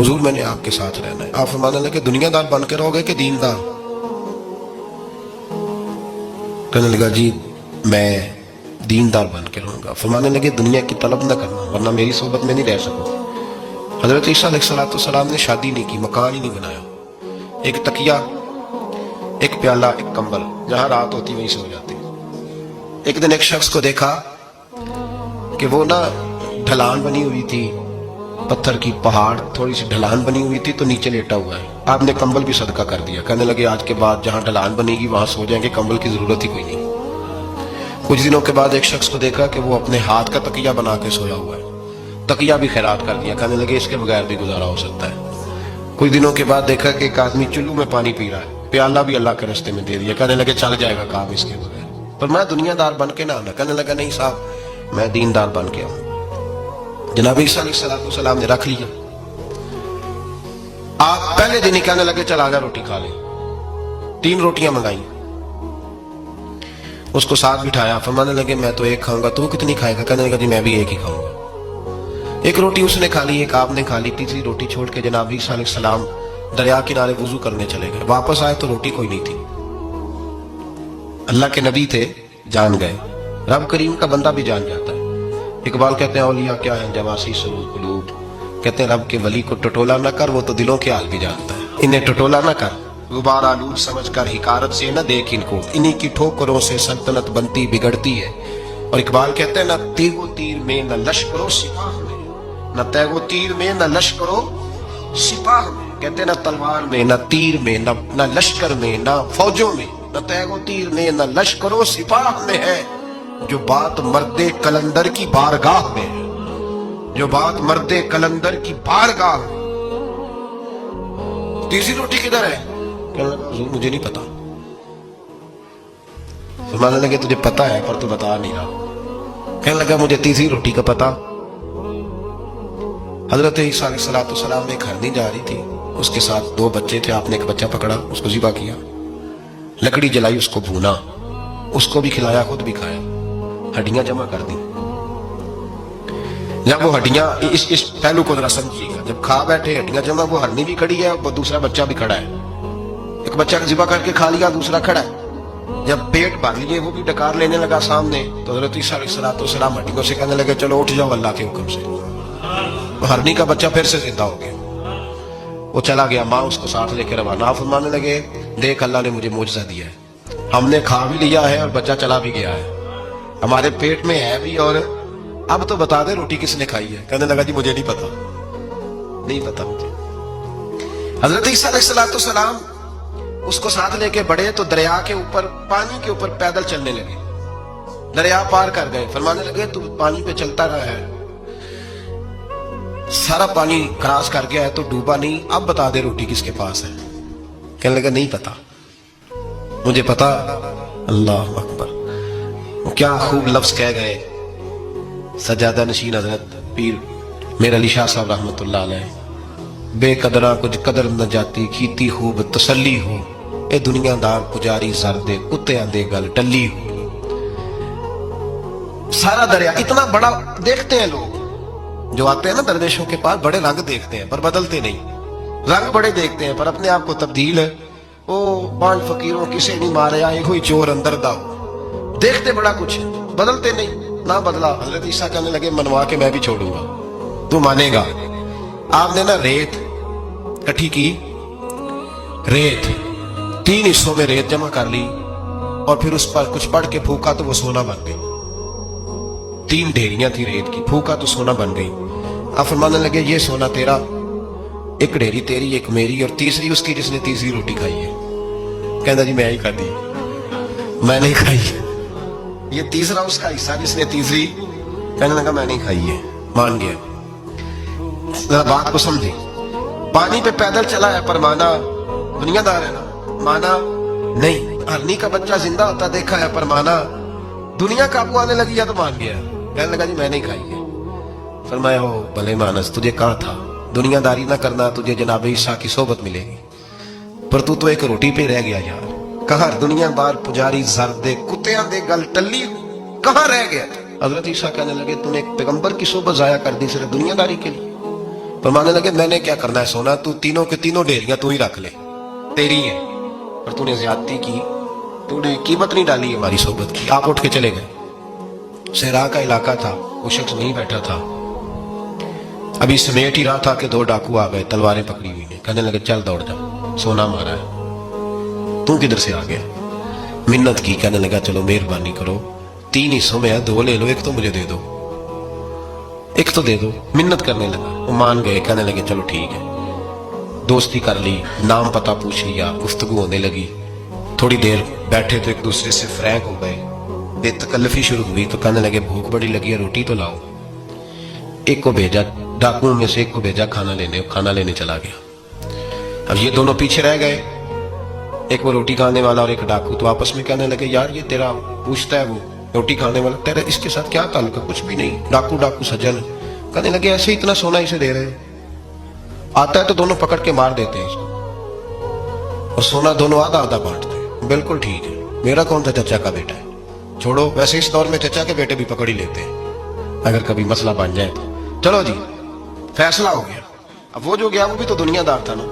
حضور میں نے آپ کے ساتھ رہنا ہے۔ آپ فرمانے لگے دنیا دار بن کے رہو گے کہ دیندار؟ کہنے لگا جی میں دیندار بن کے رہوں گا۔ فرمانے لگے دنیا کی طلب نہ کرنا ورنہ میری صحبت میں نہیں رہ سکو۔ حضرت عیسیٰ علیہ السلام نے شادی نہیں کی، مکان ہی نہیں بنایا، ایک تکیہ، ایک پیالہ، ایک کمبل، جہاں رات ہوتی وہیں سو جاتے۔ ایک دن ایک شخص کو دیکھا کہ وہ نا ڈھلان بنی ہوئی تھی، پتھر کی پہاڑ تھوڑی سی ڈھلان بنی ہوئی تھی تو نیچے لیٹا ہوا ہے۔ آپ نے کمبل بھی صدقہ کر دیا، کہنے لگے آج کے بعد جہاں ڈھلان بنے گی وہاں سو جائیں گے، کمبل کی ضرورت ہی کوئی نہیں۔ کچھ دنوں کے بعد ایک شخص کو دیکھا کہ وہ اپنے ہاتھ کا تکیہ بنا کے سویا ہوا ہے، تکیہ بھی خیرات کر دیا، کہنے لگے اس کے بغیر بھی گزارا ہو سکتا ہے۔ کچھ دنوں کے بعد دیکھا کہ ایک آدمی چلو میں پانی پی رہا ہے، پیالہ بھی اللہ کے راستے میں دے دیا، کہنے لگے چل جائے گا کام اس کے بغیر۔ پر میں دنیا دار بن کے نہ آنا، کہنے لگا نہیں صاحب میں دیندار بن کے آؤں۔ جناب عیسیٰ علیہ السلام نے رکھ لیا۔ آپ پہلے دن ہی کہنے لگے چل آجا روٹی کھا لیں، 3 روٹیاں منگائیں، اس کو ساتھ بٹھایا، فرمانے لگے میں تو ایک کھاؤں گا، تو کتنی کھائے گا؟ کہنے لگا جی میں بھی ایک ہی کھاؤں گا۔ ایک روٹی اس نے کھا لی، ایک آپ نے کھا لی، تیسری روٹی چھوڑ کے جناب عیسیٰ علیہ السلام دریا کنارے وضو کرنے چلے گئے۔ واپس آئے تو روٹی کوئی نہیں تھی۔ اللہ کے نبی تھے، جان گئے، رب کریم کا بندہ بھی جان جاتا ہے۔ اقبال کہتے ہیں اولیاء کیا ہیں جواسی سرور قلوب، کہتے ہیں رب کے ولی کو ٹٹولا نہ کر، وہ تو دلوں کے حال بھی جانتا ہے۔ انہیں ٹٹولا نہ کر، غبار آلود سمجھ کر حکارت سے نہ دیکھ ان کو، انہی کی ٹھوکروں سے سلطنت بنتی بگڑتی ہے۔ اور اقبال کہتے ہیں نہ تیغ و تیر میں نہ لشکر و سپاہ میں، نہ تیغ و تیر میں نہ لشکر و سپاہ میں، کہتے ہیں نہ تلوار میں نہ تیر میں نہ لشکر میں نہ فوجوں میں، نہ تیغ و تیر میں نہ لشکر و سپاہ میں ہے، جو بات مرد کلندر کی بارگاہ میں ہے، جو بات مرد کلندر کی بارگاہ میں۔ تیسری روٹی کدھر ہے؟ کہنے لگا حضور مجھے نہیں پتا۔ فرمانے لگے تجھے پتا ہے پر تو بتا نہیں رہا۔ کہنے لگا مجھے تیسری روٹی کا پتا۔ حضرت عیسیٰ علیہ السلام ایک ہرنی جا رہی تھی، اس کے ساتھ 2 بچے تھے، آپ نے ایک بچہ پکڑا، اس کو ذبح کیا، لکڑی جلائی، اس کو بھونا، اس کو بھی کھلایا، خود بھی کھایا، ہڈیاں جمع کر دی۔ جب وہ ہڈیاں اس پہلو کو ذرا سمجھیے گا، جب کھا بیٹھے ہڈیاں جمع، وہ ہرنی بھی کھڑی ہے، وہ دوسرا بچہ بھی کھڑا ہے، ایک بچہ ذبح کر کے کھا لیا، دوسرا کھڑا ہے۔ جب پیٹ بھر لیے وہ بھی ڈکار لینے لگا سامنے، تو حضرت عیسیٰ علیہ السلام ہڈیوں سے کہنے لگے چلو اٹھ جاؤ اللہ کے حکم سے۔ ہرنی کا بچہ پھر سے زندہ ہو گیا، وہ چلا گیا، ماں اس کو ساتھ لے کے روانہ۔ فرمانے لگے دیکھ اللہ نے مجھے معجزہ دیا ہے، ہم نے کھا بھی لیا ہے اور بچہ چلا بھی گیا ہے، ہمارے پیٹ میں ہے بھی، اور اب تو بتا دے روٹی کس نے کھائی ہے؟ کہنے لگا جی مجھے نہیں پتا، نہیں پتا مجھے۔ حضرت عیسیٰ علیہ السلام اس کو ساتھ لے کے بڑھے تو دریا کے اوپر، پانی کے اوپر پیدل چلنے لگے، دریا پار کر گئے۔ فرمانے لگے تو پانی پہ چلتا رہا ہے، سارا پانی کراس کر گیا ہے تو ڈوبا نہیں، اب بتا دے روٹی کس کے پاس ہے؟ کہنے لگا نہیں پتا، مجھے پتا۔ اللہ اکبر، وہ کیا خوب لفظ کہہ گئے سجادہ نشین حضرت پیر میرا علی شاہ صاحب رحمت اللہ علیہ، بے قدرہ کچھ قدر نہ جاتی، کیتی خوب تسلی ہو، اے دنیا دار پجاری زردے کتیاں دے گل ٹلی ہو۔ سارا دریا اتنا بڑا دیکھتے ہیں لوگ، جو آتے ہیں نا درویشوں کے پاس، بڑے رنگ دیکھتے ہیں پر بدلتے نہیں، رنگ بڑے دیکھتے ہیں پر اپنے آپ کو تبدیل ہے۔ او 5 فقیروں کسے نہیں مارے، آئے ہوئی چور اندر داؤ، دیکھتے بڑا کچھ بدلتے نہیں، نہ بدلا۔ حضرت عیسیٰ کہنے لگے منوا کے میں بھی چھوڑوں گا، تو مانے گا۔ آپ نے نا ریت کٹھی کی، ریت 3 حصوں میں ریت جمع کر لی اور پھر اس پر کچھ پڑھ کے پھونکا تو وہ سونا بن گئی۔ 3 ڈھیریاں تھی ریت کی، پھونکا تو سونا بن گئی۔ آپ فرمانے لگے یہ سونا تیرا، ایک ڈھیری تیری، ایک میری، اور تیسری اس کی جس نے تیسری روٹی کھائی ہے۔ کہنا جی میں ہی کھاتی، میں نہیں کھائی، یہ تیسرا اس کا حصہ جس نے تیسری، کہنے لگا میں نہیں کھائی ہے، مان گیا۔ ذرا بات کو سمجھے، پانی پہ پیدل چلا ہے پر مانا دنیا دار ہے نا، مانا نہیں۔ ہرنی کا بچہ زندہ ہوتا دیکھا ہے پر مانا دنیا قابو آنے لگی ہے تو مان گیا، کہنے لگا جی میں نہیں کھائی ہے۔ فرمایا ہو بھلے مانس، تجھے کہا تھا دنیا داری نہ کرنا، تجھے جناب عیسیٰ کی صحبت ملے گی، پر تو ایک روٹی پہ رہ گیا یار۔ کہاں دنیا دار پجاری زردے کتیاں دے گل ٹلی، کہاں رہ گیا؟ حضرت عیسیٰ کہنے لگے تو نے ایک پیغمبر کی صحبت ضائع کر دی صرف دنیا داری کے لیے. فرمانے لگے میں نے کیا کرنا ہے سونا, تو تینوں کے تینوں ڈیریاں تو ہی رکھ لے, تیری ہیں, پر تو نے زیادتی کی, تو نے قیمت نہیں ڈالی ہماری صحبت کی. آپ اٹھ کے چلے گئے. صحرا کا علاقہ تھا, وہ شخص نہیں بیٹھا تھا, ابھی سمیٹ ہی رہا تھا کہ 2 ڈاکو آ گئے, تلواریں پکڑی ہوئی ہیں. کہنے لگے چل دوڑ جا, سونا مارا ہے, تو کدھر سے آ گیا؟ منت کی, کہنے لگا چلو مہربانی کرو, 3 حصوں میں ہے, 2 لے لو, ایک تو مجھے دے دو, ایک تو دے دو. منت کرنے لگا, وہ مان گئے. کہنے لگے چلو ٹھیک ہے. دوستی کر لی, نام پتہ پوچھ لیا, گفتگو ہونے لگی. تھوڑی دیر بیٹھے تو ایک دوسرے سے فرینک ہو گئے, بے تکلفی شروع ہوئی. تو کہنے لگے بھوک بڑی لگی ہے, روٹی تو لاؤ. ایک کو بھیجا, ڈاکوؤں میں سے ایک کو بھیجا کھانا لینے چلا گیا. اب یہ دونوں پیچھے رہ گئے, ایک وہ روٹی کھانے والا اور ایک ڈاکو. تو آپس میں کہنے لگے یار یہ تیرا پوچھتا ہے وہ روٹی کھانے والا, تیرا اس کے ساتھ کیا تعلق ہے؟ کچھ بھی نہیں, ڈاکو سجن. کہنے لگے ایسے اتنا سونا اسے دے رہے, آتا ہے تو دونوں پکڑ کے مار دیتے ہیں اس کو, اور سونا دونوں آدھا آدھا بانٹتے ہیں. بالکل ٹھیک ہے, میرا کون تھا چچا کا بیٹا ہے, چھوڑو. ویسے اس دور میں چچا کے بیٹے بھی پکڑ ہی لیتے ہیں اگر کبھی مسئلہ بن جائے تو. چلو جی فیصلہ ہو گیا. اب وہ جو گیا وہ بھی تو دنیا دار تھا نا,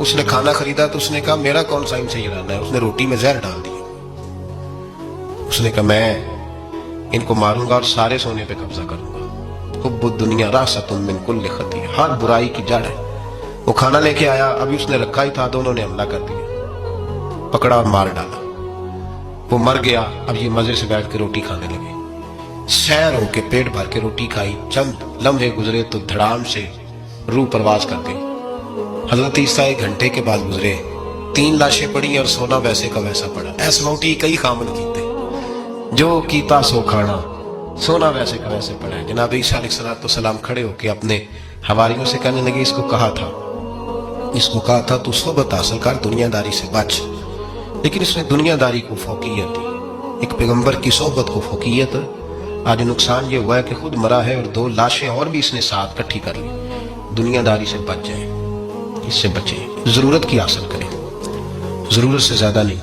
اس نے کھانا خریدا تو اس نے کہا میرا کون سا ان سے جلانا ہے. اس نے روٹی میں زہر ڈال دیا. اس نے کہا میں ان کو ماروں گا اور سارے سونے پہ قبضہ کروں گا. حب الدنیا راست من کل خطیہ, ہر برائی کی جڑ ہے. وہ کھانا لے کے آیا, ابھی اس نے رکھا ہی تھا, دونوں نے حملہ کر دیا, پکڑا اور مار ڈالا. وہ مر گیا. اب یہ مزے سے بیٹھ کے روٹی کھانے لگے, سیر ہو کے پیٹ بھر کے روٹی کھائی. چند لمحے گزرے تو دھڑام سے روح پرواز کر گئی. حضرت عیسیٰ 1 گھنٹے کے بعد گزرے, 3 لاشیں پڑی اور سونا ویسے کا ویسا پڑا. ایس موٹی کئی خامن کیتے, جو کیتا سو کھانا, سونا ویسے کا ویسے پڑا ہے. جناب عیسیٰ علیہ السلام کھڑے ہو کے اپنے حواریوں سے کہنے لگے اس کو کہا تھا تو صحبت حاصل کر, دنیا داری سے بچ. لیکن اس نے دنیا داری کو فوقیت دی, ایک پیغمبر کی صحبت کو فوقیت. آج نقصان یہ ہوا ہے کہ خود مرا ہے اور 2 لاشیں اور بھی اس نے ساتھ کٹھی کر لی. دنیا داری سے بچ جائیں, اس سے بچیں, ضرورت کی حاصل کریں, ضرورت سے زیادہ نہیں.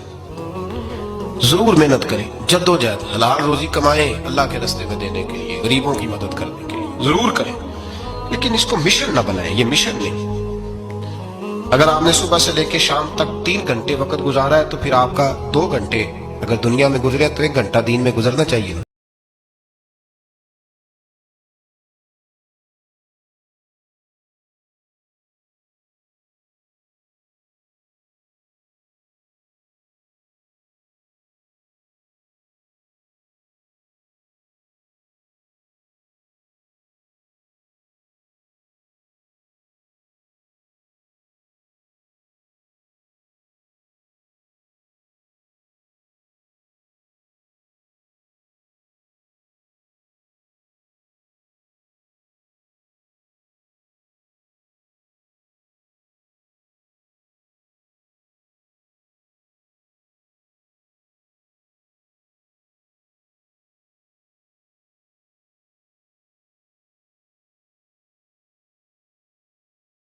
ضرور محنت کریں, جد و جہد, حلال روزی کمائیں اللہ کے راستے میں دینے کے لیے, غریبوں کی مدد کرنے کے لیے ضرور کریں, لیکن اس کو مشن نہ بنائیں. یہ مشن نہیں. اگر آپ نے صبح سے لے کے شام تک 3 گھنٹے وقت گزارا ہے تو پھر آپ کا 2 گھنٹے اگر دنیا میں گزرے تو 1 گھنٹہ دین میں گزرنا چاہیے نا.